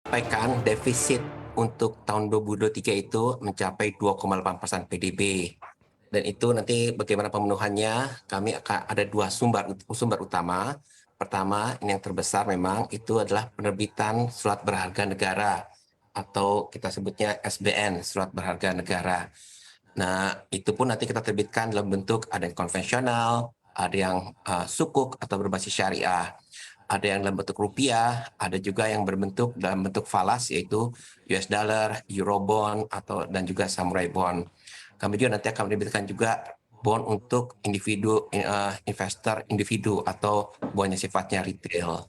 Sampaikan defisit untuk tahun 2023 itu mencapai 2,8% PDB. Dan itu nanti bagaimana pemenuhannya, kami akan ada dua sumber utama. Pertama, ini yang terbesar memang, itu adalah penerbitan surat berharga negara, atau kita sebutnya SBN, surat berharga negara. Nah, itu pun nanti kita terbitkan dalam bentuk ada yang konvensional, ada yang sukuk atau berbasis syariah. Ada yang dalam bentuk rupiah, ada juga yang berbentuk dalam bentuk falas, yaitu US dollar, Eurobond, dan juga samurai bond. Kami juga nanti akan menerbitkan juga bond untuk investor individu atau bondnya sifatnya retail.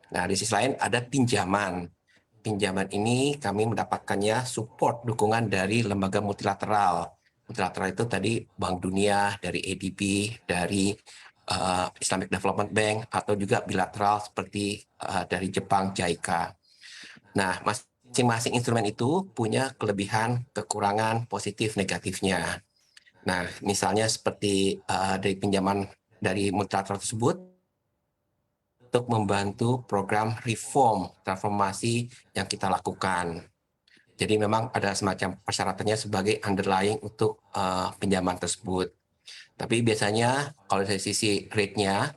Nah, di sisi lain ada pinjaman. Pinjaman ini kami mendapatkannya support dukungan dari lembaga multilateral. Multilateral itu tadi Bank Dunia, dari ADB, dari Islamic Development Bank, atau juga bilateral seperti dari Jepang, JICA. Nah, masing-masing instrumen itu punya kelebihan, kekurangan, positif, negatifnya. Nah, misalnya seperti dari pinjaman dari multilateral tersebut, untuk membantu program reform, transformasi yang kita lakukan. Jadi memang ada semacam persyaratannya sebagai underlying untuk pinjaman tersebut. Tapi biasanya kalau dari sisi rate-nya,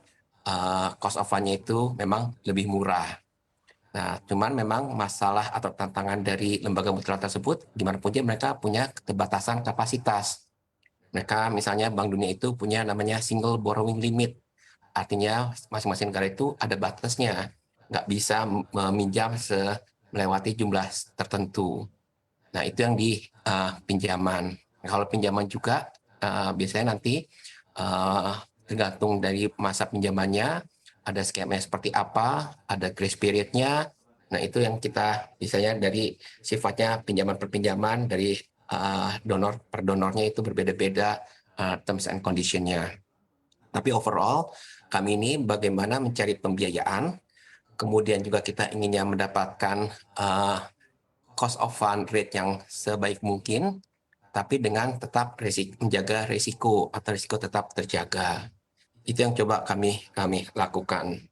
cost of fund-nya itu memang lebih murah. Nah, cuman memang masalah atau tantangan dari lembaga multilateral tersebut, gimana pun mereka punya keterbatasan kapasitas. Mereka misalnya Bank Dunia itu punya namanya single borrowing limit. Artinya masing-masing negara itu ada batasnya. Nggak bisa meminjam melewati jumlah tertentu. Nah, itu yang di pinjaman. Kalau pinjaman juga biasanya nanti tergantung dari masa pinjamannya, ada skema seperti apa, ada grace period-nya. Nah, itu yang kita biasanya dari sifatnya pinjaman per pinjaman, dari donor per donornya itu berbeda-beda terms and condition-nya. Tapi overall, kami ini bagaimana mencari pembiayaan, kemudian juga kita inginnya mendapatkan cost of fund rate yang sebaik mungkin, tapi dengan tetap menjaga risiko atau risiko tetap terjaga. Itu yang coba kami lakukan.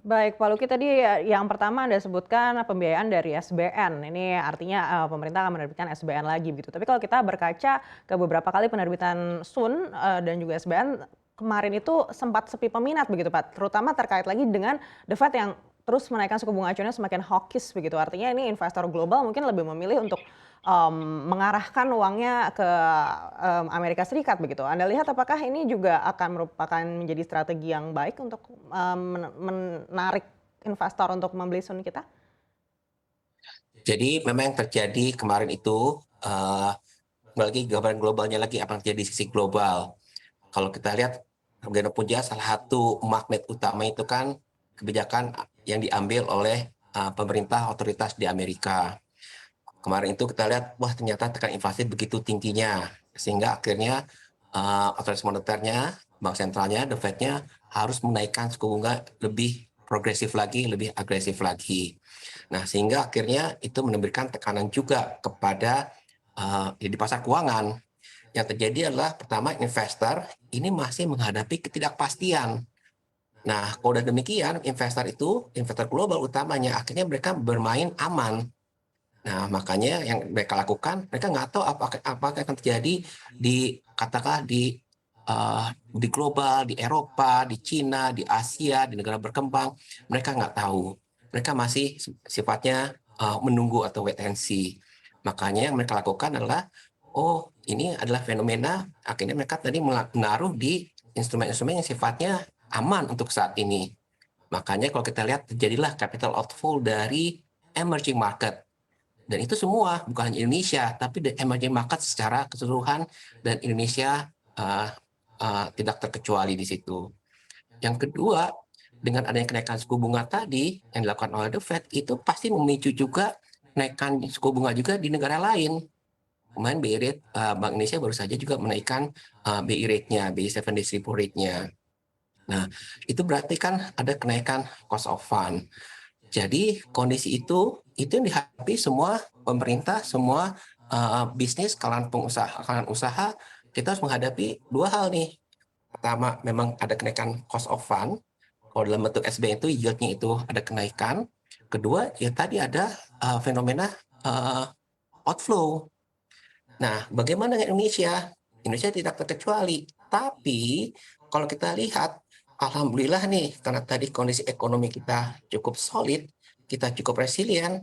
Baik, Pak Luki tadi yang pertama Anda sebutkan pembiayaan dari SBN. Ini artinya pemerintah akan menerbitkan SBN lagi begitu. Tapi kalau kita berkaca ke beberapa kali penerbitan SUN dan juga SBN kemarin itu sempat sepi peminat begitu Pak. Terutama terkait lagi dengan The Fed yang terus menaikkan suku bunga acuannya semakin hawkish begitu. Artinya ini investor global mungkin lebih memilih untuk mengarahkan uangnya ke Amerika Serikat begitu. Anda lihat apakah ini juga akan merupakan menjadi strategi yang baik untuk menarik investor untuk membeli SUN kita? Jadi memang yang terjadi kemarin itu, lagi gambaran globalnya lagi apa yang terjadi di sisi global. Kalau kita lihat, bagaimanapun juga salah satu magnet utama itu kan kebijakan yang diambil oleh pemerintah otoritas di Amerika. Kemarin itu kita lihat, wah ternyata tekan inflasi begitu tingginya, sehingga akhirnya otoritas moneternya, bank sentralnya, The Fed-nya harus menaikkan suku bunga lebih progresif lagi, lebih agresif lagi. Nah, sehingga akhirnya itu memberikan tekanan juga kepada di pasar keuangan. Yang terjadi adalah pertama investor ini masih menghadapi ketidakpastian. Nah, kalau udah demikian, investor global utamanya, akhirnya mereka bermain aman. Nah, makanya yang mereka lakukan, mereka nggak tahu apakah akan terjadi katakanlah di global, di Eropa, di Cina, di Asia, di negara berkembang, mereka nggak tahu. Mereka masih sifatnya menunggu atau wait and see. Makanya yang mereka lakukan adalah, oh ini adalah fenomena, akhirnya mereka tadi menaruh di instrumen-instrumen yang sifatnya aman untuk saat ini. Makanya kalau kita lihat terjadilah capital outflow dari emerging market. Dan itu semua, bukan hanya Indonesia, tapi the emerging market secara keseluruhan, dan Indonesia tidak terkecuali di situ. Yang kedua, dengan adanya kenaikan suku bunga tadi yang dilakukan oleh The Fed, itu pasti memicu juga kenaikan suku bunga juga di negara lain. Kemarin BI rate, Bank Indonesia baru saja juga menaikkan BI rate-nya, BI 7 days repo rate-nya. Nah, itu berarti kan ada kenaikan cost of fund. Jadi kondisi itu yang dihadapi semua pemerintah, semua bisnis, kalangan usaha, kita harus menghadapi dua hal nih. Pertama, memang ada kenaikan cost of fund. Kalau dalam bentuk SBN itu yield-nya itu ada kenaikan. Kedua, ya tadi ada fenomena uh, outflow. Nah, bagaimana dengan Indonesia? Indonesia tidak terkecuali. Tapi kalau kita lihat, alhamdulillah nih, karena tadi kondisi ekonomi kita cukup solid, kita cukup resilient,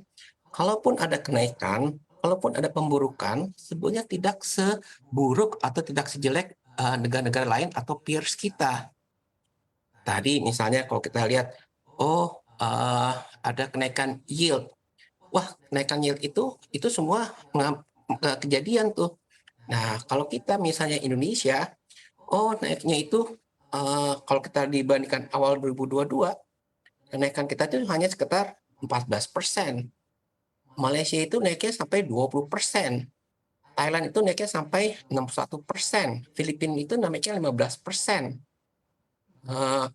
kalaupun ada kenaikan, kalaupun ada pemburukan, sebenarnya tidak seburuk atau tidak sejelek negara-negara lain atau peers kita. Tadi misalnya kalau kita lihat, ada kenaikan yield. Wah, kenaikan yield itu semua kejadian tuh. Nah, kalau kita misalnya Indonesia, naiknya itu kalau kita dibandingkan awal 2022, kenaikan kita itu hanya sekitar 14%. Malaysia itu naiknya sampai 20%. Thailand itu naiknya sampai 61%. Filipina itu naiknya 15%.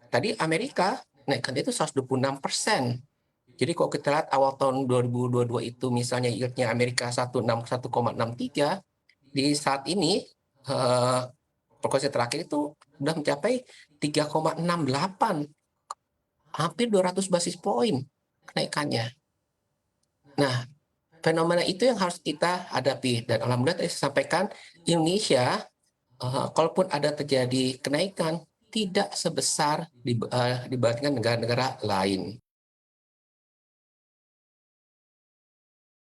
Tadi Amerika naikkan itu 126%. Jadi kalau kita lihat awal tahun 2022 itu misalnya yield-nya Amerika 1,63, di saat ini prognose terakhir itu sudah mencapai 3,68, hampir 200 basis poin kenaikannya. Nah, fenomena itu yang harus kita hadapi. Dan alhamdulillah tadi saya sampaikan, Indonesia, kalaupun ada terjadi kenaikan, tidak sebesar dibandingkan negara-negara lain.